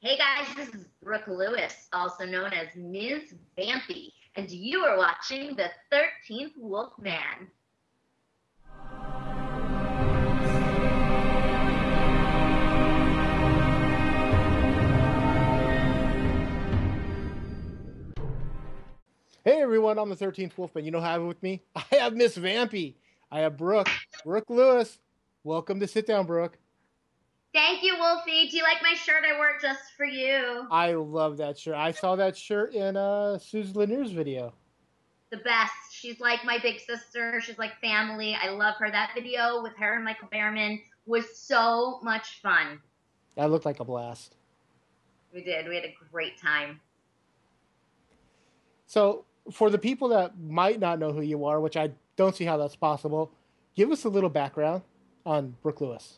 Hey guys, this is Brooke Lewis, also known as Ms. Vampy, and you are watching the 13th Wolfman. Hey everyone, I'm the 13th Wolfman. You know who I have with me? I have Miss Vampy. I have Brooke Lewis. Welcome to Sit Down, Brooke. Thank you, Wolfie. Do you like my shirt? I wore it just for you. I love that shirt. I saw that shirt in Suze Lanier's video. The best. She's like my big sister. She's like family. I love her. That video with her and Michael Behrman was so much fun. That looked like a blast. We did. We had a great time. So, for the people that might not know who you are, which I don't see how that's possible, give us a little background on Brooke Lewis.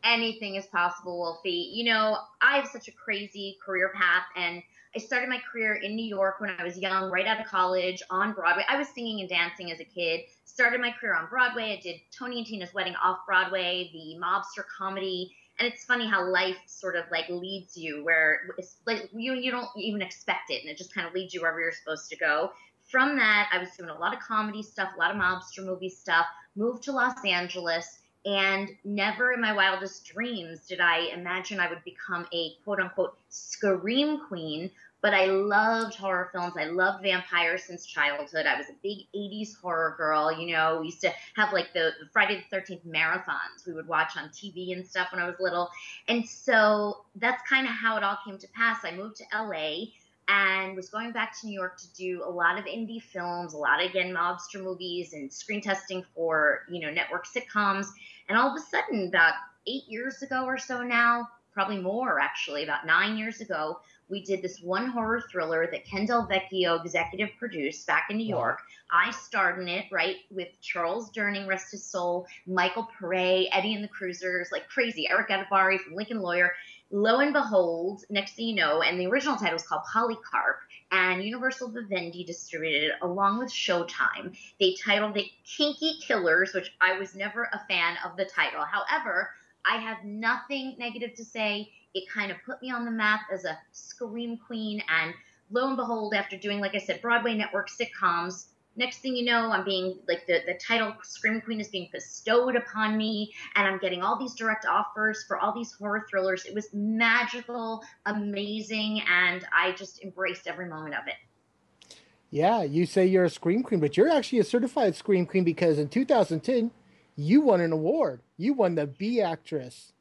Anything is possible, Wolfie. You know, I have such a crazy career path, and I started my career in New York when I was young, right out of college, on Broadway. I was singing and dancing as a kid. Started my career on Broadway. I did Tony and Tina's Wedding off Broadway, the mobster comedy. And it's funny how life sort of like leads you where it's like you don't even expect it, and it just kind of leads you wherever you're supposed to go. From that, I was doing a lot of comedy stuff, a lot of mobster movie stuff, moved to Los Angeles, and never in my wildest dreams did I imagine I would become a quote unquote scream queen. But I loved horror films. I loved vampires since childhood. I was a big 80s horror girl. You know, we used to have like the Friday the 13th marathons we would watch on TV and stuff when I was little. And so that's kind of how it all came to pass. I moved to LA and was going back to New York to do a lot of indie films, a lot of, again, mobster movies and screen testing for, you know, network sitcoms. And all of a sudden, about 8 years ago or so now, probably more actually, about 9 years ago, we did this one horror thriller that Ken Del Vecchio executive produced back in New York. I starred in it, right, with Charles Durning, rest his soul, Michael Pare, Eddie and the Cruisers, like crazy, Eric Edibari from Lincoln Lawyer. Lo and behold, next thing you know, and the original title was called Polycarp, and Universal Vivendi distributed it along with Showtime. They titled it Kinky Killers, which I was never a fan of the title. However, I have nothing negative to say. It kind of put me on the map as a scream queen, and lo and behold, after doing, like I said, Broadway network sitcoms, next thing you know, I'm being, like, the title Scream Queen is being bestowed upon me, and I'm getting all these direct offers for all these horror thrillers. It was magical, amazing, and I just embraced every moment of it. Yeah, you say you're a Scream Queen, but you're actually a certified Scream Queen because in 2010, you won an award. You won the B Actress.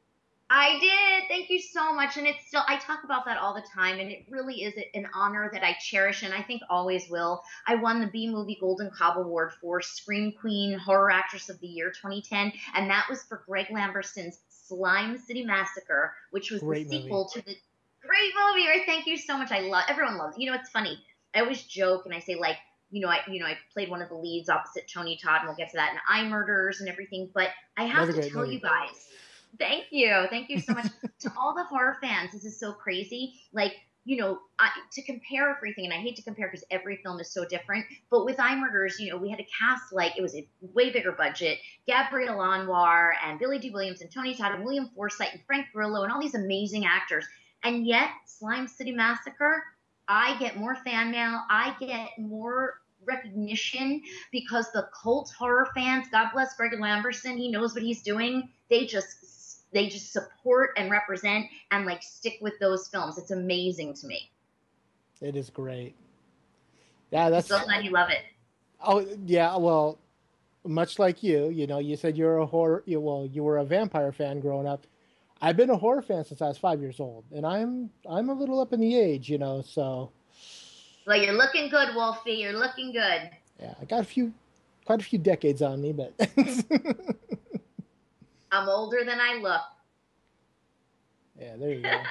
I did. Thank you so much. And it's still, I talk about that all the time, and it really is an honor that I cherish, and I think always will. I won the B Movie Golden Cob Award for Scream Queen Horror Actress of the Year 2010, and that was for Greg Lamberson's Slime City Massacre, which was the sequel to the great movie, right? Thank you so much. Everyone loves it. You know, it's funny. I always joke and I say, like, I played one of the leads opposite Tony Todd, and we'll get to that, in iMurders and everything, but I have to tell you guys, thank you. Thank you so much. To all the horror fans, this is so crazy. Like, you know, to compare everything, and I hate to compare because every film is so different, but with iMurders, you know, we had a cast, like, it was a way bigger budget. Gabrielle Anwar and Billy D. Williams and Tony Todd and William Forsythe and Frank Grillo and all these amazing actors. And yet, Slime City Massacre, I get more fan mail. I get more recognition because the cult horror fans, God bless Greg Lamberson, he knows what he's doing. They just support and represent and, like, stick with those films. It's amazing to me. It is great. Yeah, that's so glad you love it. Oh yeah, well, much like you know, you said you're a horror. You were a vampire fan growing up. I've been a horror fan since I was 5 years old, and I'm a little up in the age, you know. So. Well, you're looking good, Wolfie. You're looking good. Yeah, I got quite a few decades on me, but. I'm older than I look. Yeah, there you go.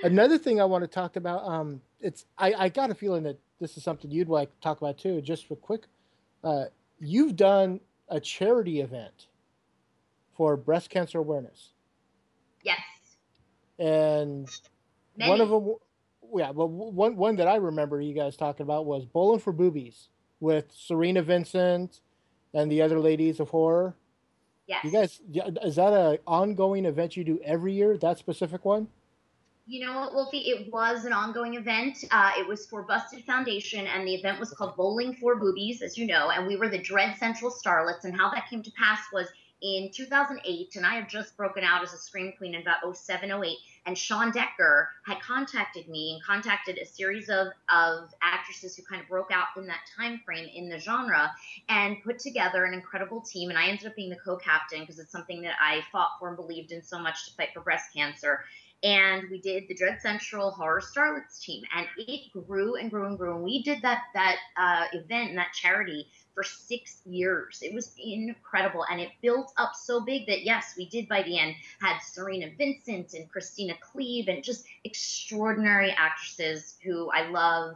Another thing I want to talk about, I got a feeling that this is something you'd like to talk about too. Just for quick, you've done a charity event for breast cancer awareness. Yes. And Many. One of them, yeah, well, one that I remember you guys talking about was Bowling for Boobies with Serena Vincent and the other ladies of horror. Yes. You guys, is that an ongoing event you do every year, that specific one? You know what, Wolfie? It was an ongoing event. It was for Busted Foundation, and the event was called Bowling for Boobies, as you know, and we were the Dread Central Starlets. And how that came to pass was in 2008, and I had just broken out as a Scream Queen in about '07, '08, and Sean Decker had contacted me and contacted a series of actresses who kind of broke out in that time frame in the genre and put together an incredible team. And I ended up being the co-captain because it's something that I fought for and believed in so much to fight for breast cancer. And we did the Dread Central Horror Starlets team, and it grew and grew and grew. And we did that event and that charity for 6 years. It was incredible, and it built up so big that yes, we did by the end had Serena Vincent and Christina Cleave and just extraordinary actresses who I love.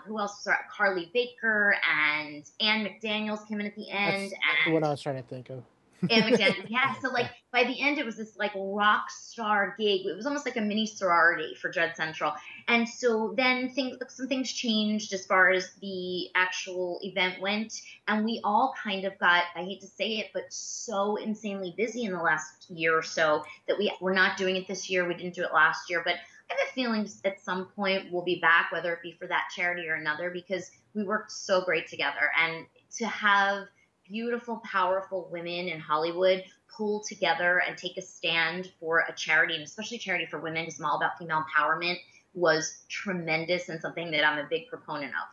Who else was there? Carly Baker and Ann McDaniels came in at the end. That's what I was trying to think of. And yeah. So like by the end, it was this like rock star gig. It was almost like a mini sorority for Dread Central. And so then some things changed as far as the actual event went, and we all kind of got, I hate to say it, but so insanely busy in the last year or so that we're not doing it this year. We didn't do it last year, but I have a feeling at some point we'll be back, whether it be for that charity or another, because we worked so great together. And to have beautiful, powerful women in Hollywood pull together and take a stand for a charity, and especially a charity for women, because I'm all about female empowerment, was tremendous and something that I'm a big proponent of.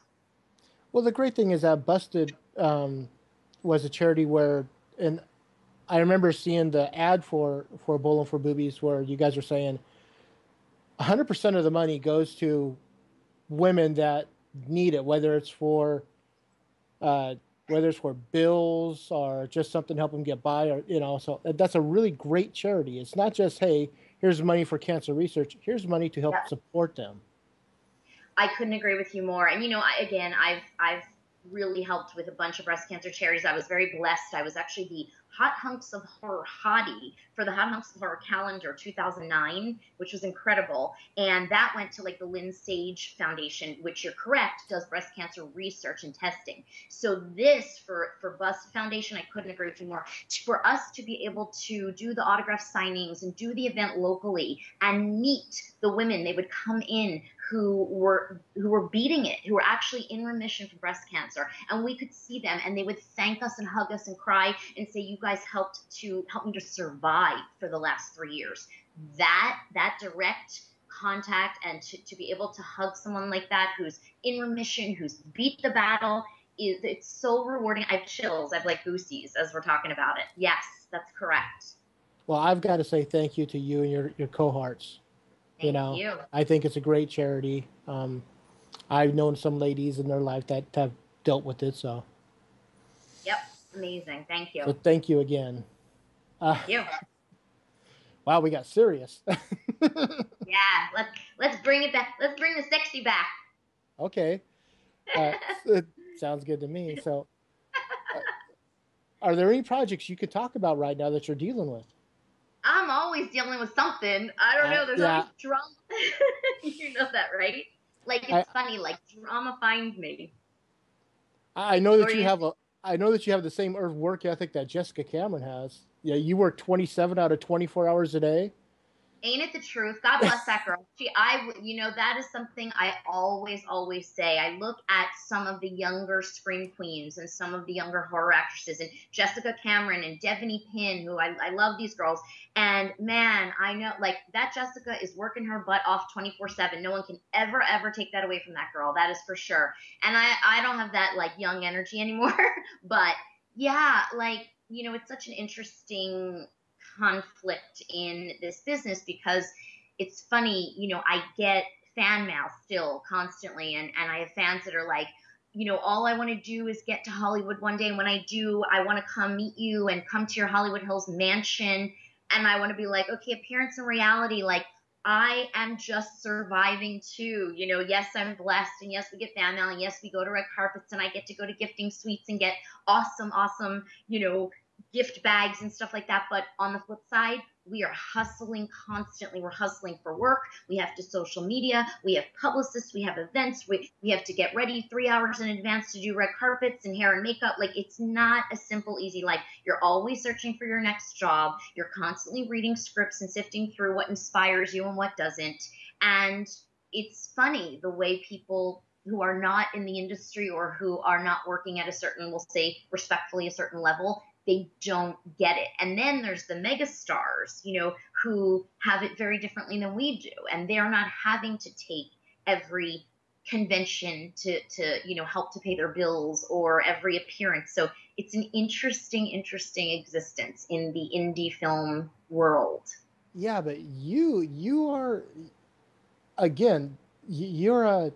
Well, the great thing is that Busted was a charity where, and I remember seeing the ad for Bowling for Boobies where you guys were saying 100% of the money goes to women that need it, whether it's for bills or just something to help them get by, or so that's a really great charity. It's not just, hey, here's money for cancer research. Here's money to help support them. I couldn't agree with you more. And I've really helped with a bunch of breast cancer charities. I was very blessed. I was actually the Hot Hunks of Horror hottie for the Hot Hunks of Horror calendar 2009, which was incredible. And that went to like the Lynn Sage Foundation, which, you're correct, does breast cancer research and testing. So this for Bust Foundation, I couldn't agree with you more. For us to be able to do the autograph signings and do the event locally and meet the women, they would come in who were beating it, who were actually in remission for breast cancer, and we could see them, and they would thank us and hug us and cry and say, "You guys helped me to survive for the last 3 years." That direct contact and to be able to hug someone like that who's in remission, who's beat the battle, it's so rewarding. I have chills. I have like goosies as we're talking about it. Yes, that's correct. Well, I've got to say thank you to you and your cohorts. Thank you. I think it's a great charity. I've known some ladies in their life that have dealt with it. So. Yep, amazing. Thank you. So thank you again. Thank you. Wow, we got serious. Yeah, let's bring it back. Let's bring the sexy back. Okay, it sounds good to me. So, are there any projects you could talk about right now that you're dealing with? I'm always dealing with something. I don't know. There's always drama. You know that, right? Like, it's funny. Like, drama finds me. I know that I know that you have the same work ethic that Jessica Cameron has. Yeah, you work 27 out of 24 hours a day. Ain't it the truth? God bless that girl. That is something I always say. I look at some of the younger Scream Queens and some of the younger horror actresses, and Jessica Cameron and Devaney Pinn, who I love these girls. And man, I know, like, that Jessica is working her butt off 24/7. No one can ever take that away from that girl. That is for sure. And I don't have that like young energy anymore. But yeah, like, it's such an interesting conflict in this business, because it's funny, I get fan mail still constantly, and I have fans that are like, all I want to do is get to Hollywood one day, and when I do, I want to come meet you and come to your Hollywood Hills mansion. And I want to be like, okay, appearance and reality, like, I am just surviving too. Yes, I'm blessed, and yes, we get fan mail, and yes, we go to red carpets, and I get to go to gifting suites and get awesome, gift bags and stuff like that. But on the flip side, we are hustling constantly. We're hustling for work. We have to social media. We have publicists. We have events. We have to get ready 3 hours in advance to do red carpets and hair and makeup. Like, it's not a simple, easy life. You're always searching for your next job. You're constantly reading scripts and sifting through what inspires you and what doesn't. And it's funny the way people who are not in the industry or who are not working at a certain, we'll say respectfully, a certain level, they don't get it. And then there's the mega stars, you know, who have it very differently than we do. And they're not having to take every convention to you know, help to pay their bills or every appearance. So it's an interesting existence in the indie film world. Yeah, but you are, again, you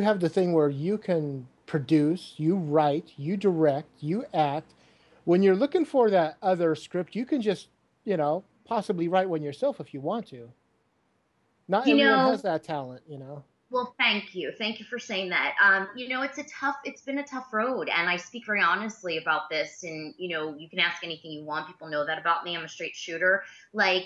have the thing where you can produce, you write, you direct, you act. When you're looking for that other script, you can just, you know, possibly write one yourself if you want to. Not everyone has that talent, you know. Well, thank you. Thank you for saying that. You know, it's been a tough road, and I speak very honestly about this. And, you know, you can ask anything you want. People know that about me. I'm a straight shooter. Like,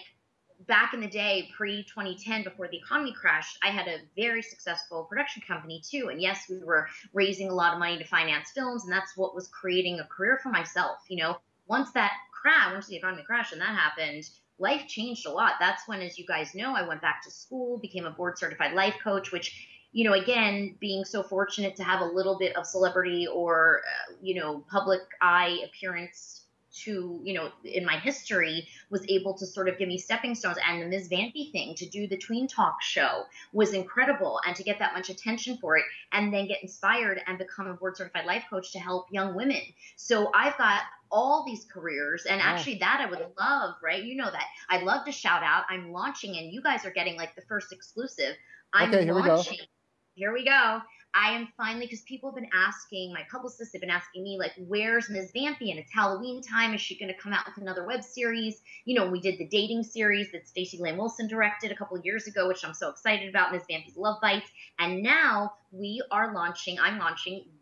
back in the day, pre-2010, before the economy crashed, I had a very successful production company too. And yes, we were raising a lot of money to finance films, and that's what was creating a career for myself. You know, once the economy crashed and that happened, life changed a lot. That's when, as you guys know, I went back to school, became a board certified life coach, which, you know, again, being so fortunate to have a little bit of celebrity or, you know, public eye appearance to, you know, in my history, was able to sort of give me stepping stones. And the Ms. Vampy thing, to do the Tween Talk show, was incredible. And to get that much attention for it and then get inspired and become a board certified life coach to help young women. So I've got all these careers, and actually that I would love, right? You know that. I'd love to shout out. I'm launching, and you guys are getting like the first exclusive. Here we go. I am finally, because people have been asking, my publicists have been asking me, like, where's Ms. Vampy? And it's Halloween time. Is she going to come out with another web series? You know, we did the dating series that Stacey Lane Wilson directed a couple of years ago, which I'm so excited about, Ms. Vampy's Love Bites. And now I'm launching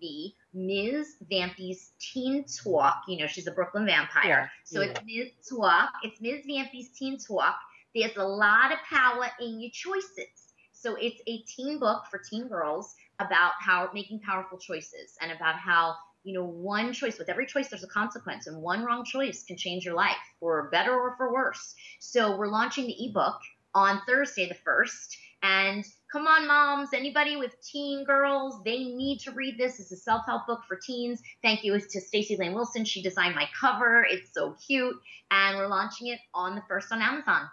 the Ms. Vampy's Teen Talk. You know, she's a Brooklyn vampire. It's Ms. Talk. It's Ms. Vampy's Teen Talk. There's a lot of power in your choices. So it's a teen book for teen girls about making powerful choices, and about how, you know, one choice, with every choice there's a consequence, and one wrong choice can change your life for better or for worse. So we're launching the ebook on Thursday the 1st. And come on, moms, anybody with teen girls, they need to read this. It's a self-help book for teens. Thank you to Stacey Lane Wilson. She designed my cover. It's so cute. And we're launching it on the 1st on Amazon.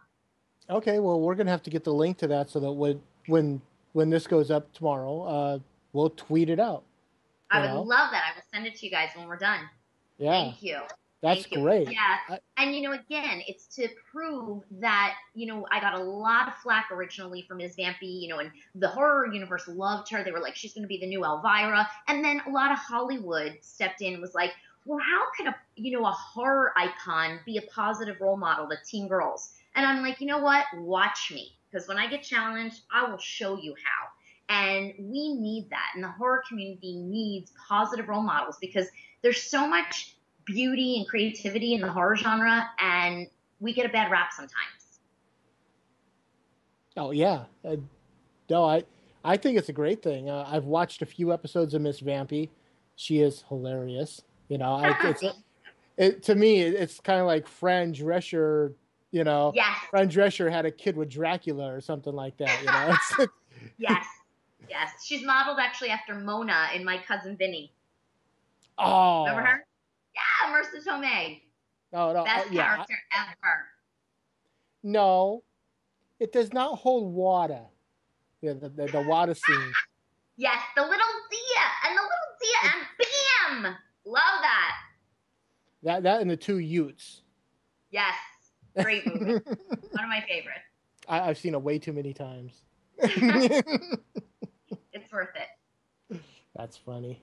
Okay, well, we're going to have to get the link to that so that when this goes up tomorrow, we'll tweet it out. I would love that. I will send it to you guys when we're done. Yeah. Thank you. That's great. Yeah. And, you know, again, it's to prove that, you know, I got a lot of flack originally from Ms. Vampy, you know, and the horror universe loved her. They were like, she's going to be the new Elvira. And then a lot of Hollywood stepped in and was like, well, how can a horror icon be a positive role model to teen girls? And I'm like, you know what? Watch me. Because when I get challenged, I will show you how. And we need that. And the horror community needs positive role models, because there's so much beauty and creativity in the horror genre, and we get a bad rap sometimes. Oh, yeah. No, I think it's a great thing. I've watched a few episodes of Miss Vampy. She is hilarious. You know, to me, it's kind of like Fran Drescher. You know, yes. Fran Drescher had a kid with Dracula or something like that. You know, yes. She's modeled actually after Mona in My Cousin Vinny. Oh, remember her? Yeah, Marissa Tomei. No, best character ever. No, it does not hold water. Yeah, the water scene. Yes, the little Dia, and bam, love that. That and the two Utes. Yes. Great movie. One of my favorites. I've seen it way too many times. It's worth it. That's funny.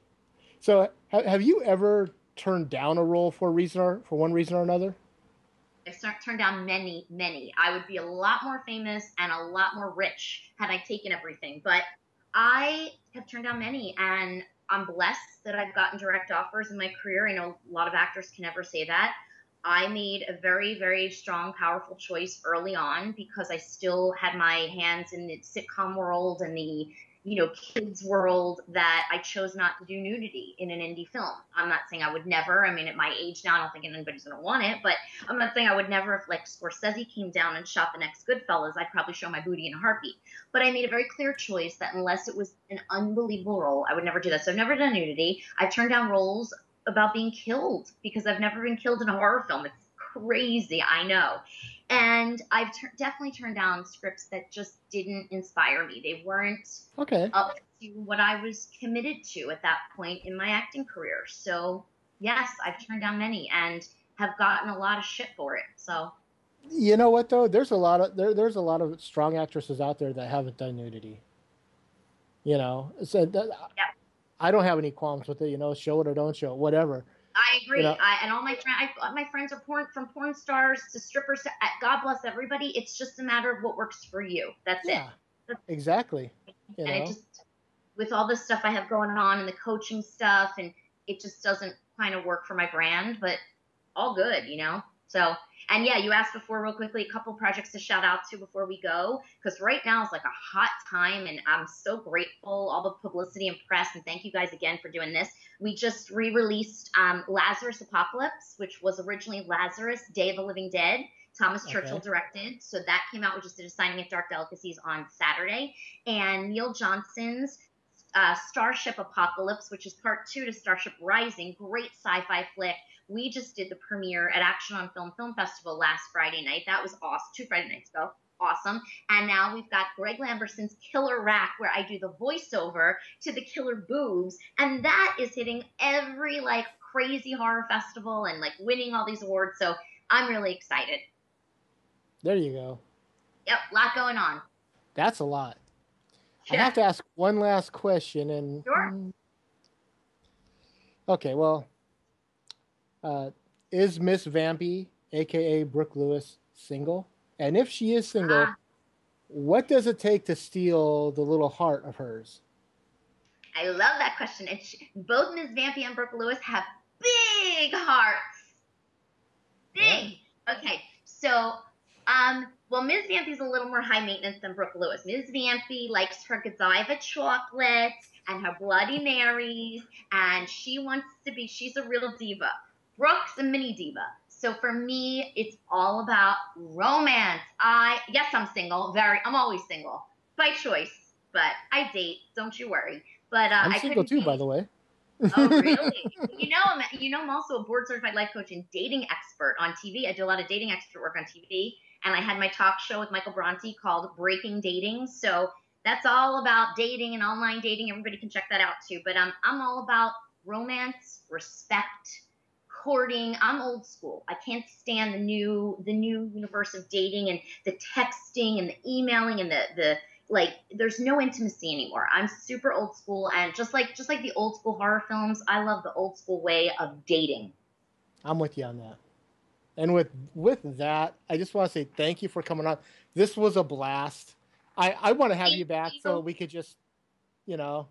So, have you ever turned down a role for one reason or another? I've turned down many. I would be a lot more famous and a lot more rich had I taken everything. But I have turned down many, and I'm blessed that I've gotten direct offers in my career. I know a lot of actors can never say that. I made a very, very strong, powerful choice early on because I still had my hands in the sitcom world and the, kids world, that I chose not to do nudity in an indie film. I'm not saying I would never. I mean, at my age now, I don't think anybody's going to want it, but I'm not saying I would never. If like Scorsese came down and shot the next Goodfellas, I'd probably show my booty in a heartbeat. But I made a very clear choice that unless it was an unbelievable role, I would never do that. So I've never done nudity. I've turned down roles about being killed because I've never been killed in a horror film. It's crazy, I know. And I've definitely turned down scripts that just didn't inspire me. They weren't up to what I was committed to at that point in my acting career. So yes, I've turned down many and have gotten a lot of shit for it. So you know what though? There's a lot of strong actresses out there that haven't done nudity. I don't have any qualms with it. Show it or don't show it, whatever. I agree. And all my friends are from porn stars to strippers. God bless everybody. It's just a matter of what works for you. That's it. Exactly. It just, with all this stuff I have going on and the coaching stuff, and it just doesn't kind of work for my brand, but all good, So, and yeah, you asked before real quickly, a couple projects to shout out to before we go, because right now is like a hot time, and I'm so grateful, all the publicity and press, and thank you guys again for doing this. We just re-released Lazarus Apocalypse, which was originally Lazarus, Day of the Living Dead. Thomas Churchill directed. So that came out. We just did a signing at Dark Delicacies on Saturday. And Neil Johnson's Starship Apocalypse, which is part 2 to Starship Rising, great sci-fi flick. We just did the premiere at Action on Film Festival last Friday night. That was awesome. 2 Friday nights ago. Awesome. And now we've got Greg Lamberson's Killer Rack, where I do the voiceover to the killer boobs. And that is hitting every like crazy horror festival and like winning all these awards. So I'm really excited. There you go. Yep, a lot going on. That's a lot. Yeah. I have to ask one last question. And sure. Okay, well, is Miss Vampy, a.k.a. Brooke Lewis, single? And if she is single, what does it take to steal the little heart of hers? I love that question. Both Ms. Vampy and Brooke Lewis have big hearts. Big. Yeah. Okay, so... well, Ms. Vampy's a little more high maintenance than Brooke Lewis. Ms. Vampy likes her Godiva chocolate and her Bloody Marys, and she's a real diva. Brooke's a mini diva. So for me, it's all about romance. Yes, I'm single. I'm always single by choice, but I date. Don't you worry. But I'm single too, by the way. Oh, really? I'm also a board certified life coach and dating expert on TV. I do a lot of dating expert work on TV. And I had my talk show with Michael Bronte called Breaking Dating. So that's all about dating and online dating. Everybody can check that out too. But I'm all about romance, respect, courting. I'm old school. I can't stand the new universe of dating and the texting and the emailing and the like. There's no intimacy anymore. I'm super old school, and just like the old school horror films, I love the old school way of dating. I'm with you on that. And with that, I just want to say thank you for coming on. This was a blast. I want to have you back so we could just, do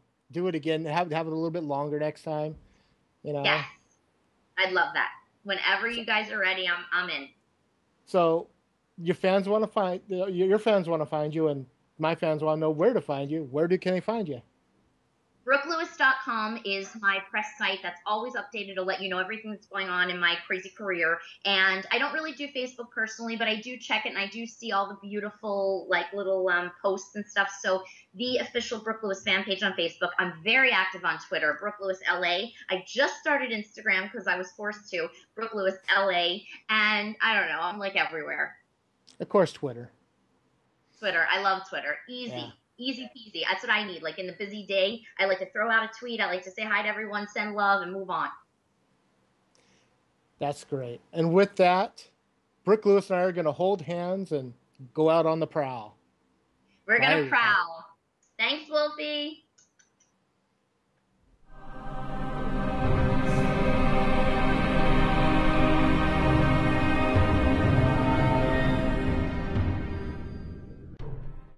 it again. Have it a little bit longer next time. Yes, I'd love that. Whenever you guys are ready, I'm in. So, your fans want to find you, and my fans want to know where to find you. Can they find you? BrookeLewis.com is my press site that's always updated to let you know everything that's going on in my crazy career. And I don't really do Facebook personally, but I do check it, and I do see all the beautiful little posts and stuff. So the official Brooke Lewis fan page on Facebook. I'm very active on Twitter, Brooke Lewis LA. I just started Instagram because I was forced to, Brooke Lewis LA. And I don't know, I'm like everywhere. Of course, Twitter. I love Twitter. Easy. Yeah. Easy peasy. That's what I need. Like in the busy day, I like to throw out a tweet. I like to say hi to everyone, send love, and move on. That's great. And with that, Brooke Lewis and I are going to hold hands and go out on the prowl. We're going to prowl. Thanks, Wolfie.